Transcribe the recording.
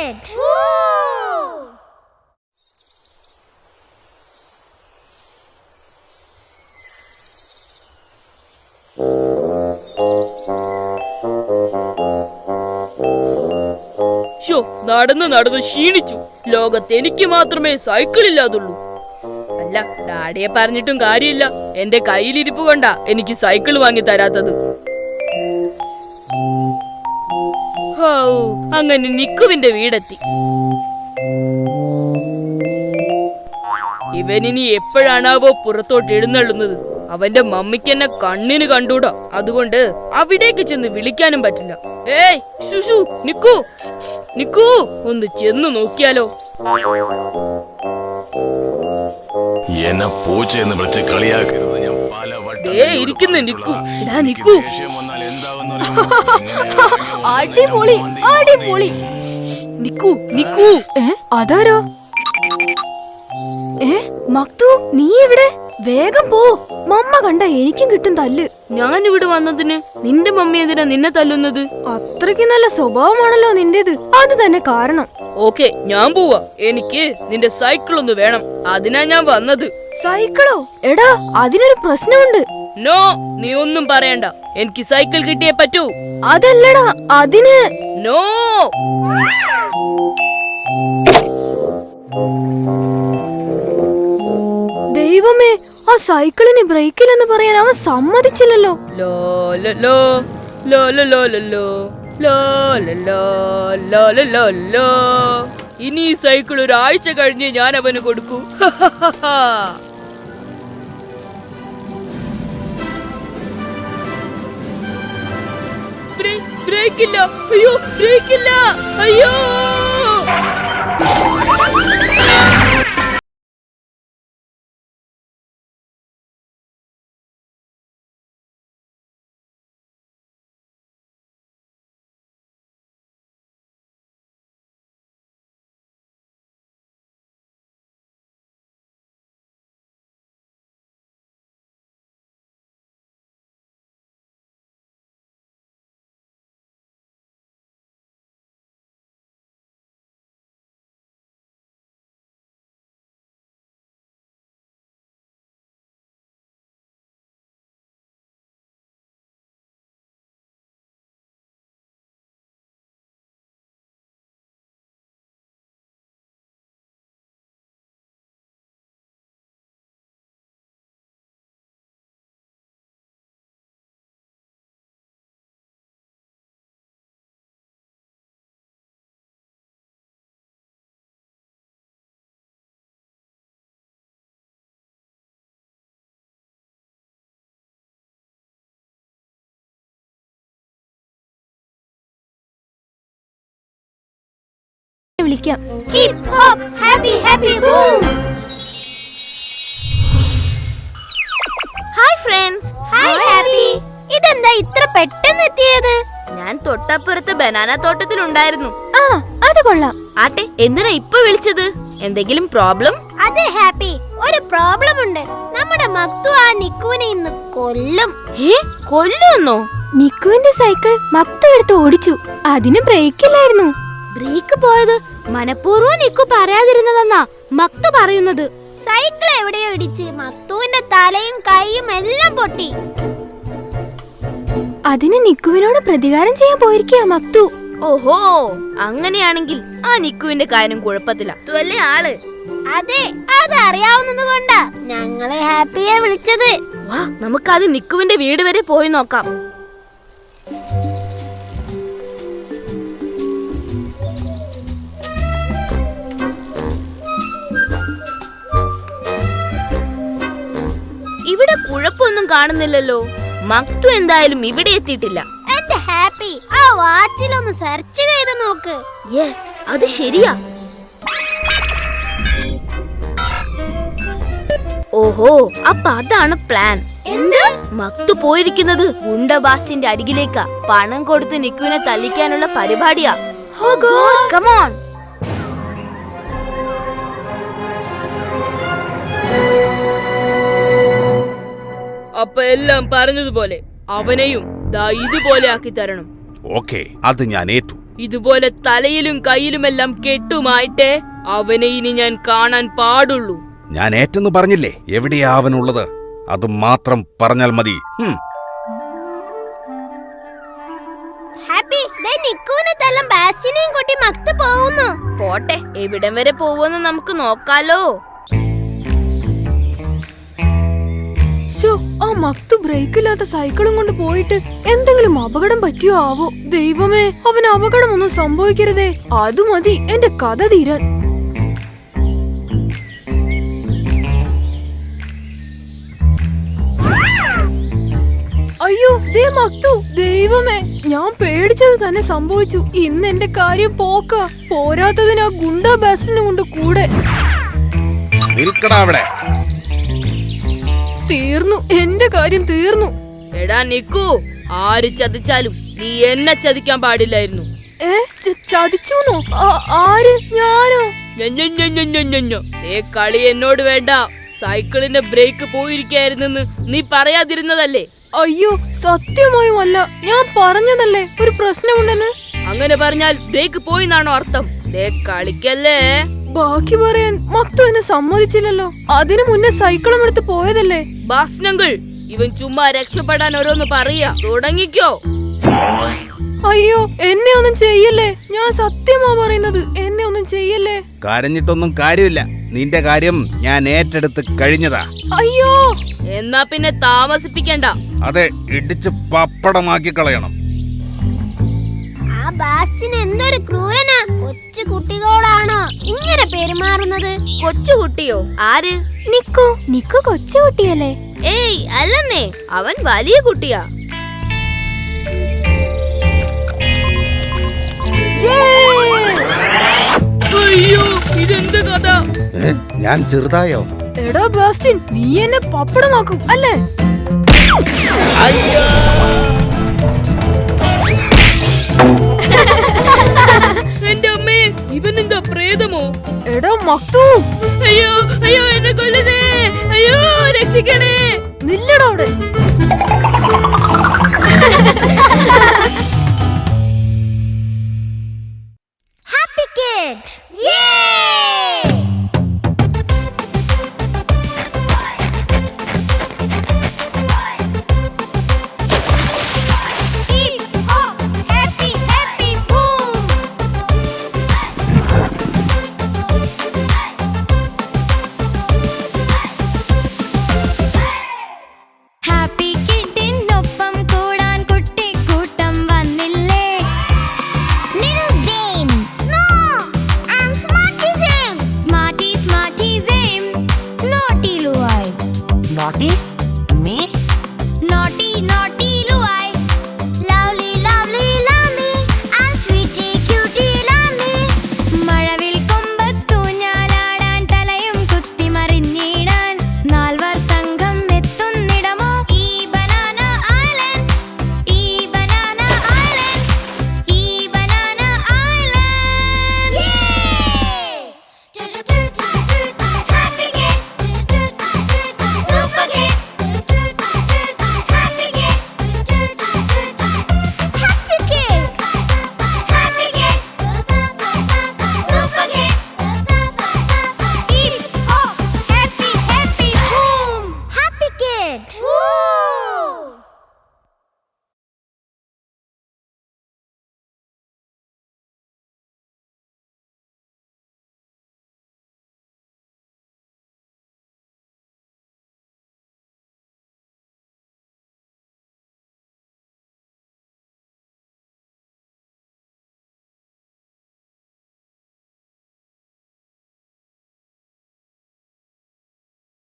started. Woo! നടന്ന് നടന്ന് ക്ഷീണിച്ചു. ലോകത്ത് എനിക്ക് മാത്രമേ സൈക്കിൾ ഇല്ലാതുള്ളൂ. അല്ല, ഡാഡിയെ പറഞ്ഞിട്ടും കാര്യമില്ല. എന്റെ കയ്യിലിരിപ്പ് കൊണ്ടാ എനിക്ക് സൈക്കിൾ വാങ്ങി തരാത്തത്. അങ്ങനെ നിക്കുവിന്റെ വീടെത്തി. ഇവനിനി എപ്പോഴാണാവോ പുറത്തോട്ട് എഴുന്നള്ളുന്നത്. അവന്റെ മമ്മിക്ക് എന്നെ കണ്ണിന് കണ്ടൂടാ. അതുകൊണ്ട് അവിടേക്ക് ചെന്ന് വിളിക്കാനും പറ്റില്ല. ഏയ് ശുശു, നിക്കൂ നിക്കൂ, ഒന്ന് ചെന്ന് നോക്കിയാലോ? എന്നെ പൂച്ചയെന്ന് വിളിച്ച് കളിയാക്കരുത്. ഞാൻ ഇരിക്കുന്നു നിക്കൂ. ഇടാ നിക്കൂ. അടിപൊളി അടിപൊളി. നിക്കൂ നിക്കൂ. അതാരോ? മക്തു, നീ എവിടെ? വേഗം പോ. മമ്മ കണ്ട എനിക്കും കിട്ടും തല്ല്. ഞാൻ ഇവിടെ വന്നതിന് നിന്റെ മമ്മി എന്തിനാ നിന്നെ തല്ലുന്നത്? അത്രയ്ക്ക് നല്ല സ്വഭാവമാണല്ലോ നിന്റേത്. അത് തന്നെ കാരണം. ഓക്കെ, ഞാൻ പോവാ. എനിക്ക് നിന്റെ സൈക്കിൾ ഒന്ന് വേണം. അതിനാ ഞാൻ വന്നത്. സൈക്കിളോ? എടാ, അതിനൊരു പ്രശ്നമുണ്ട്. നോ, നീ ഒന്നും പറയണ്ട. എനിക്ക് സൈക്കിൾ കിട്ടിയേ പറ്റൂ. അതല്ലടാ, അതിന്. നോ. ദൈവമേ, ആ സൈക്കിളിന് ബ്രേക്കില്ലെന്ന് പറയാൻ അവൻ സമ്മതിച്ചില്ലല്ലോ. ലോ ലോ ലോ ലോ ലോ ലോ ലോ ലോ ലോ ലോ. ഇനി ഈ സൈക്കിൾ ഒരാഴ്ച കഴിഞ്ഞ് ഞാൻ അവന് കൊടുക്കൂ. ബ്രേക്കില്ല. അയ്യോ, ബ്രേക്കില്ല. അയ്യോ. വിളിക്കാം. Hip hop, happy happy boom. Hi friends. Hi happy. ഇതെന്താ ഇത്ര പെട്ടെന്ന് എത്തിയത്? ഞാൻ തൊട്ടപ്പുറത്ത് ബനാന തോട്ടത്തിലുണ്ടായിരുന്നു. ആ, അത് കൊള്ളാം. ആട്ടെ, എന്തിനാ ഇപ്പൊ വിളിച്ചത്? എന്തെങ്കിലും പ്രോബ്ലം? അതെ ഹാപ്പി, ഒരു പ്രോബ്ലം ഉണ്ട്. നമ്മുടെ മക്തു ആ നിക്കുവിനെ ഇന്ന് കൊല്ലും. കൊല്ലുന്നോ? നിക്കുവിന്റെ സൈക്കിൾ മക്തു എടുത്ത് ഓടിച്ചു. അതിന് ബ്രേക്കില്ലായിരുന്നു. ബ്രേക്ക് പോയത് മനഃപൂർവ്വം നിക്കു പറയാതിരുന്നതെന്നാ മക്തു പറയുന്നത്. സൈക്കിൾ എവിടെയോ ഇടിച്ച് മക്തുവിന്റെ തലയും കൈയും എല്ലാം പൊട്ടി. അതിന് നിക്കുവിനോട് പ്രതികാരം ചെയ്യാൻ പോയിരിക്കാ മക്തു. ഓഹോ, അങ്ങനെയാണെങ്കിൽ ആ നിക്കുവിന്റെ കാര്യം കുഴപ്പത്തില്ല. തുവല്ലേ ആള്? അതെ, അത് അറിയാവുന്നത് കൊണ്ടാ ഞങ്ങളെ ഹാപ്പിയെ വിളിച്ചത്. വാ, നമുക്കത് നിക്കുവിന്റെ വീട് വരെ പോയി നോക്കാം. ഇവിടെ കുഴപ്പമൊന്നും കാണുന്നില്ലല്ലോ. മക്തു എന്തായാലും ഇവിടെ എത്തിയിട്ടില്ല. എന്റെ ഹാപ്പി, ആ വാച്ചിലൊന്ന് സെർച്ച് ചെയ്ത് നോക്ക്. യെസ്, അത് ശരിയാ. ഓഹോ, അപ്പൊ അതാണ് പ്ലാൻ. എന്ത്? മക്തു പോയിരിക്കുന്നത് ഗുണ്ടബാസിന്റെ അരികിലേക്കാ. പണം കൊടുത്ത് നിക്കുവിനെ തല്ലിക്കാനുള്ള പരിപാടിയാ. Come on. അപ്പൊ എല്ലാം പറഞ്ഞതുപോലെ അവനെയും ദാ ഇതുപോലെ ആക്കി തരണം. ഓക്കേ, അത് ഞാൻ ഏറ്റു. ഇതുപോലെ തലയിലും കയ്യിലുമെല്ലാം കെട്ടുമായിട്ടേ അവനെ ഇനി ഞാൻ കാണാൻ പാടുള്ളൂ. ഞാൻ ഏറ്റെന്ന് പറഞ്ഞില്ലേ, എവിടെയാ അവനുള്ളത്? അത് മാത്രം പറഞ്ഞാൽ മതി. ഹാപ്പി ദേ നിക്കുവിനെ തല്ലാം ബാസ്റ്റിനെയും കൊട്ടി മക്ത് പോകുന്നു. പോട്ടെ, എവിടം വരെ പോവെന്ന് നമുക്ക് നോക്കാലോ. ശോ, ആ മക്തു ബ്രേക്കില്ലാത്ത സൈക്കിളും കൊണ്ട് പോയിട്ട് എന്തെങ്കിലും അപകടം പറ്റിയോ ആവോ. ദൈവമേ, അവന് അപകടമൊന്നും സംഭവിക്കരുതേ. അത് മതി എന്റെ കഥ തീരാൻ. അയ്യോ, ദേ മക്തു, ദൈവമേ, ഞാൻ പേടിച്ചത് തന്നെ സംഭവിച്ചു. ഇന്ന് എന്റെ കാര്യം പോക്ക. പോരാത്തതിന് ആ ഗുണ്ടാ ബാസ്റ്റിനെ കൊണ്ട് കൂടെ. നിൽക്കടാ അവിടെ. തീർന്നു, എന്റെ കാര്യം തീർന്നു. എടാ നിക്കു, ആര് ചതിച്ചാലും നീ എന്നെ ചതിക്കാൻ പാടില്ലായിരുന്നു. ചതിച്ചൂന്നോ? ആര്? ഞാനോ? കളി എന്നോട് വേണ്ട. സൈക്കിളിന്റെ ബ്രേക്ക് പോയിരിക്കായിരുന്നെന്ന് നീ പറയാതിരുന്നതല്ലേ? അയ്യോ, സത്യമായും അല്ല, ഞാൻ പറഞ്ഞതല്ലേ ഒരു പ്രശ്നമുണ്ടെന്ന്. അങ്ങനെ പറഞ്ഞാൽ ബ്രേക്ക് പോയിന്നാണോ അർത്ഥം? കളിക്കല്ലേ. ബാക്കി പറയാൻ മക്തു എന്നെ സമ്മതിച്ചില്ലല്ലോ. അതിനു മുന്നേ സൈക്കിളും എടുത്ത് പോയതല്ലേ. ബാസ്നങ്കിൾ, ഇവൻ ചുമ്മാ രക്ഷപ്പെടാൻ ഓരോന്ന് പറയാ. തുടങ്ങിക്കോ. അയ്യോ, എന്നെ ഒന്നും ചെയ്യല്ലേ. ഞാൻ സത്യമാ പറയുന്നത്, എന്നെ ഒന്നും ചെയ്യല്ലേ. കരഞ്ഞിട്ടൊന്നും കാര്യമില്ല. നിന്റെ കാര്യം ഞാൻ ഏറ്റെടുത്ത് കഴിഞ്ഞതാ. അയ്യോ, എന്നാ പിന്നെ താമസിപ്പിക്കണ്ട. അതെ, ഇടിച്ച് പപ്പടമാക്കി കളയണം. ആ ബാസ്റ്റിൻ എന്തൊരു ക്രൂരനാ. കൊച്ചു കുട്ടികളോടാണോ ഇങ്ങനെ പെരുമാറുന്നത്? കൊച്ചുകുട്ടിയോ? ആര്? നിക്കു കൊച്ചുകുട്ടിയല്ലേ? ഏയ് അല്ലെന്നേ, അവൻ വലിയ കുട്ടിയാ. അയ്യോ, ഇതെന്ത് കഥ? ഞാൻ ചെറുതായോ? എടാ ബാസ്റ്റിൻ, നീ എന്നെ പപ്പടമാക്കും അല്ലേ? എന്റെ അമ്മേ, ഇവനെന്താ പ്രേതമോ? എടാ മക്തു, അയ്യോ അയ്യോ, എന്നെ കൊല്ലുന്നേ. അയ്യോ, രക്ഷിക്കണേ.